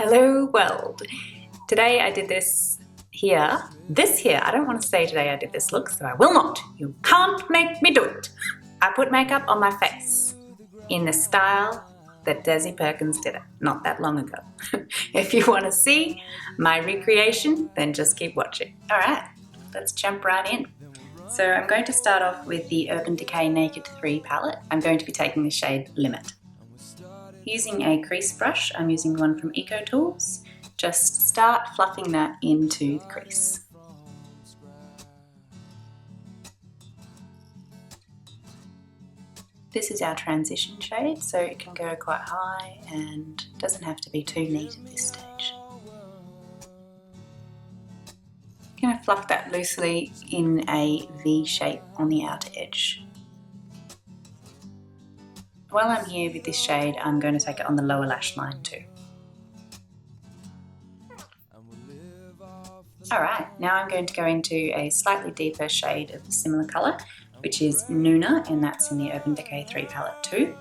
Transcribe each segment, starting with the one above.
Hello world. Today I did this here. I don't want to say today I did this look, so I will not. You can't make me do it. I put makeup on my face in the style that Desi Perkins did it not that long ago. If you want to see my recreation, then just keep watching. All right, let's jump right in. So I'm going to start off with the Urban Decay Naked 3 palette. I'm going to be taking the shade Limit. Using a crease brush, I'm using one from Eco Tools. Just start fluffing that into the crease. This is our transition shade, so it can go quite high and doesn't have to be too neat at this stage. I'm going to fluff that loosely in a V shape on the outer edge. While I'm here with this shade, I'm going to take it on the lower lash line too. Alright, now I'm going to go into a slightly deeper shade of a similar colour, which is Nuna, and that's in the Urban Decay 3 palette too.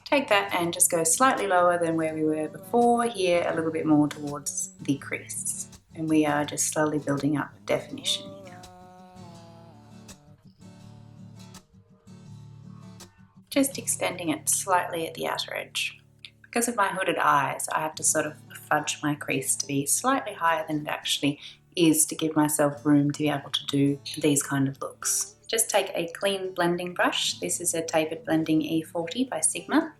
Take that and just go slightly lower than where we were before, here a little bit more towards the crease. And we are just slowly building up definition here. Just extending it slightly at the outer edge. Because of my hooded eyes, I have to sort of fudge my crease to be slightly higher than it actually is to give myself room to be able to do these kind of looks. Just take a clean blending brush. This is a tapered blending E40 by Sigma,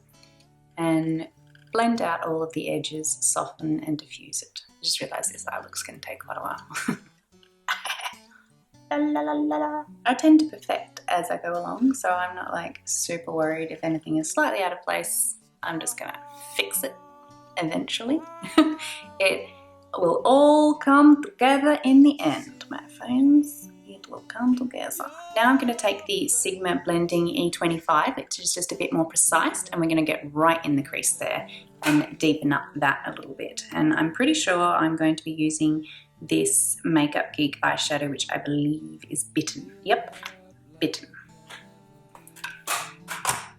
and blend out all of the edges, soften and diffuse it. I just realised this eye look's going to take quite a while. La, la, la, la, la. I tend to perfect as I go along, so I'm not like super worried if anything is slightly out of place. I'm just gonna fix it eventually. It will all come together in the end, my friends. It will come together. Now I'm going to take the Sigma Blending E25, which is just a bit more precise, and we're going to get right in the crease there and deepen up that a little bit. And I'm pretty sure I'm going to be using this Makeup Geek eyeshadow, which I believe is Bitten. Yep, Bitten.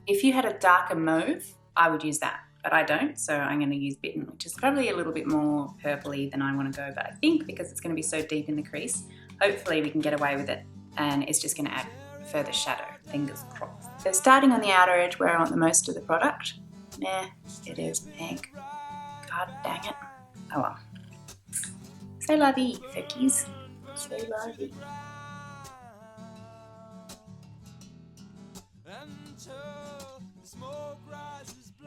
If you had a darker mauve, I would use that, but I don't, so I'm going to use Bitten, which is probably a little bit more purpley than I want to go, but I think because it's going to be so deep in the crease, hopefully we can get away with it, and it's just going to add further shadow, fingers crossed. So starting on the outer edge where I want the most of the product, it is pink. God dang it. Oh well. C'est la vie, feckies. C'est la vie.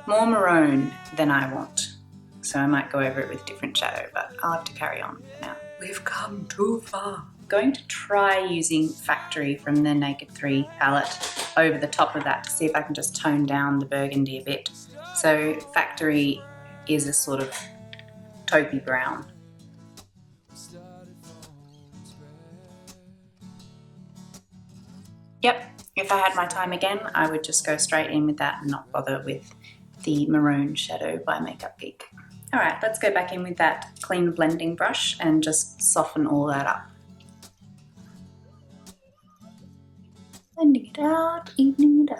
More maroon than I want, so I might go over it with different shadow, but I'll have to carry on for now. We've come too far. I'm going to try using Factory from the Naked 3 palette over the top of that to see if I can just tone down the burgundy a bit. So Factory is a sort of taupey brown. Yep, if I had my time again, I would just go straight in with that and not bother with the maroon shadow by Makeup Geek. All right, let's go back in with that clean blending brush and just soften all that up. Blending it out, evening it up.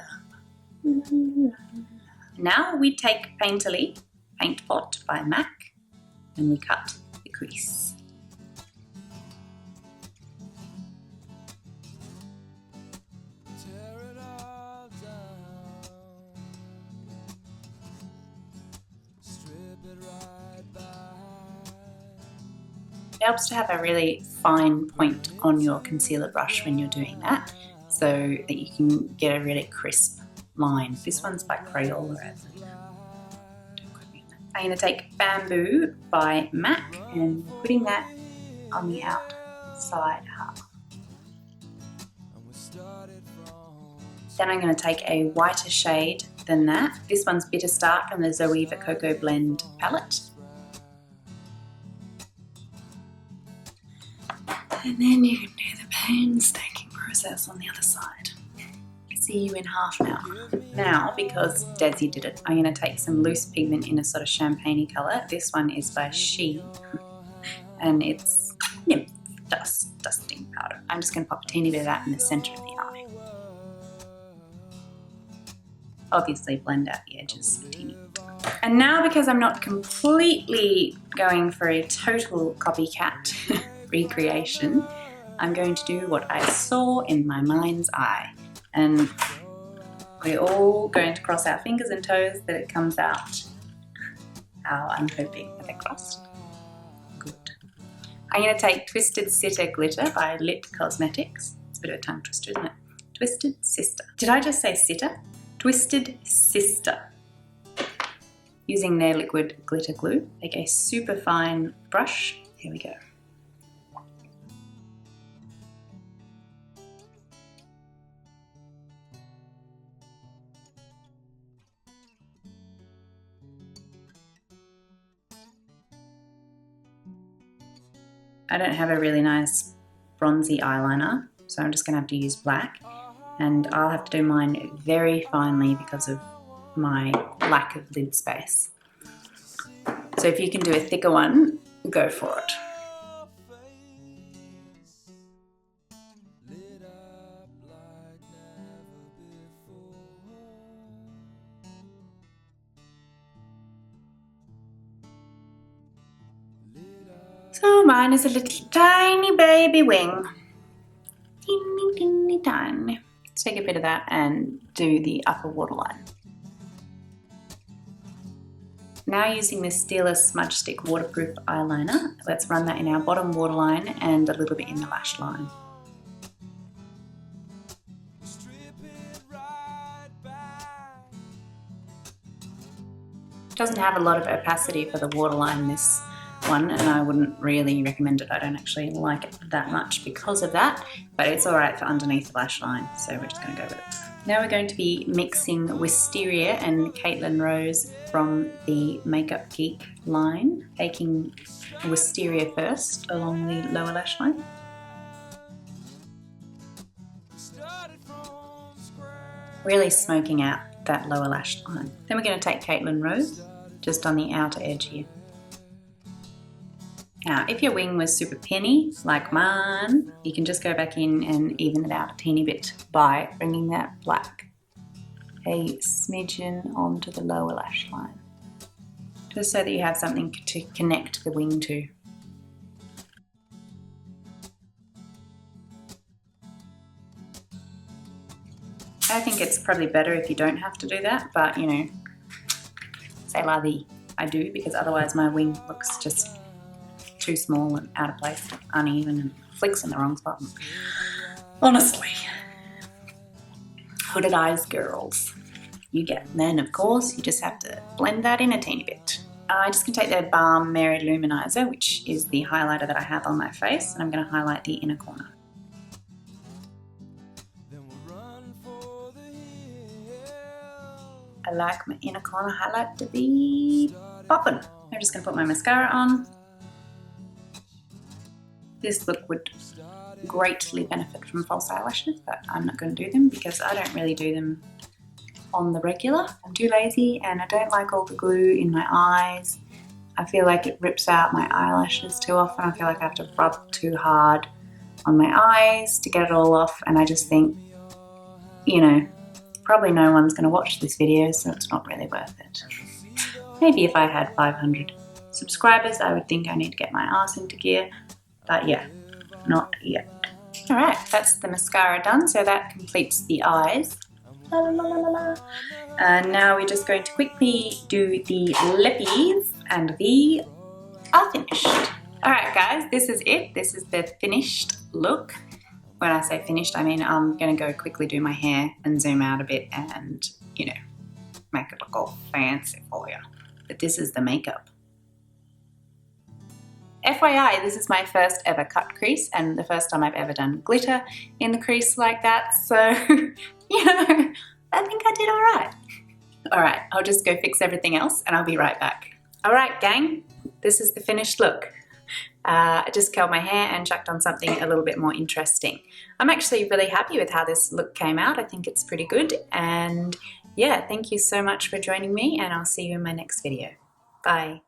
Now we take Painterly Paint Pot by MAC and we cut the crease. It helps to have a really fine point on your concealer brush when you're doing that, so that you can get a really crisp line. This one's by Crayola, I believe. Don't quote me on that. I'm going to take Bamboo by MAC and putting that on the outside half. Then I'm going to take a whiter shade than that. This one's Bitter Start from the Zoeva Cocoa Blend palette. And then you can do the painstaking process on the other side. See you in half an hour. Now, because Desi did it, I'm going to take some loose pigment in a sort of champagne colour. This one is by She, and it's Nymph Dusting Powder. I'm just going to pop a teeny bit of that in the centre of the eye. Obviously blend out the edges a teeny bit. And now, because I'm not completely going for a total copycat recreation, I'm going to do what I saw in my mind's eye. And we're all going to cross our fingers and toes that it comes out how I'm hoping. Are they crossed? Good. I'm going to take Twisted Sister Glitter by Lit Cosmetics. It's a bit of a tongue twister, isn't it? Twisted Sister. Did I just say sitter? Twisted Sister. Using their liquid glitter glue. Take a super fine brush. Here we go. I don't have a really nice bronzy eyeliner, so I'm just going to have to use black, and I'll have to do mine very finely because of my lack of lid space. So if you can do a thicker one, go for it. So mine is a little tiny baby wing. Teeny, teeny, tiny. Let's take a bit of that and do the upper waterline. Now using this Stila Smudge Stick waterproof eyeliner, let's run that in our bottom waterline and a little bit in the lash line. It doesn't have a lot of opacity for the waterline, this one, and I wouldn't really recommend it. I don't actually like it that much because of that, but it's alright for underneath the lash line, so we're just going to go with it. Now we're going to be mixing Wisteria and Caitlyn Rose from the Makeup Geek line, taking Wisteria first along the lower lash line. Really smoking out that lower lash line. Then we're going to take Caitlyn Rose just on the outer edge here. Now, if your wing was super penny, like mine, you can just go back in and even it out a teeny bit by bringing that black a smidgen onto the lower lash line, just so that you have something to connect the wing to. I think it's probably better if you don't have to do that, but you know, c'est la vie. I do, because otherwise my wing looks just too small and out of place, uneven, and flicks in the wrong spot. Honestly, hooded eyes girls, you get. And then of course you just have to blend that in a teeny bit. I'm just going to take the Balm Mary Luminizer, which is the highlighter that I have on my face, and I'm going to highlight the inner corner. I like my inner corner highlight to be poppin'. I'm just going to put my mascara on. This look would greatly benefit from false eyelashes, but I'm not going to do them because I don't really do them on the regular. I'm too lazy and I don't like all the glue in my eyes. I feel like it rips out my eyelashes too often. I feel like I have to rub too hard on my eyes to get it all off, and I just think, you know, probably no one's going to watch this video, so it's not really worth it. Maybe if I had 500 subscribers, I would think I need to get my ass into gear. But yeah, not yet. Alright, that's the mascara done, so that completes the eyes. La, la, la, la, la. And now we're just going to quickly do the lippies, and they are finished. Alright guys, this is it. This is the finished look. When I say finished, I mean I'm going to go quickly do my hair and zoom out a bit and, you know, make it look all fancy for you. But this is the makeup. FYI, this is my first ever cut crease and the first time I've ever done glitter in the crease like that, so, you know, I think I did alright. Alright, I'll just go fix everything else and I'll be right back. Alright gang, this is the finished look. I just curled my hair and chucked on something a little bit more interesting. I'm actually really happy with how this look came out. I think it's pretty good, and yeah, thank you so much for joining me, and I'll see you in my next video. Bye.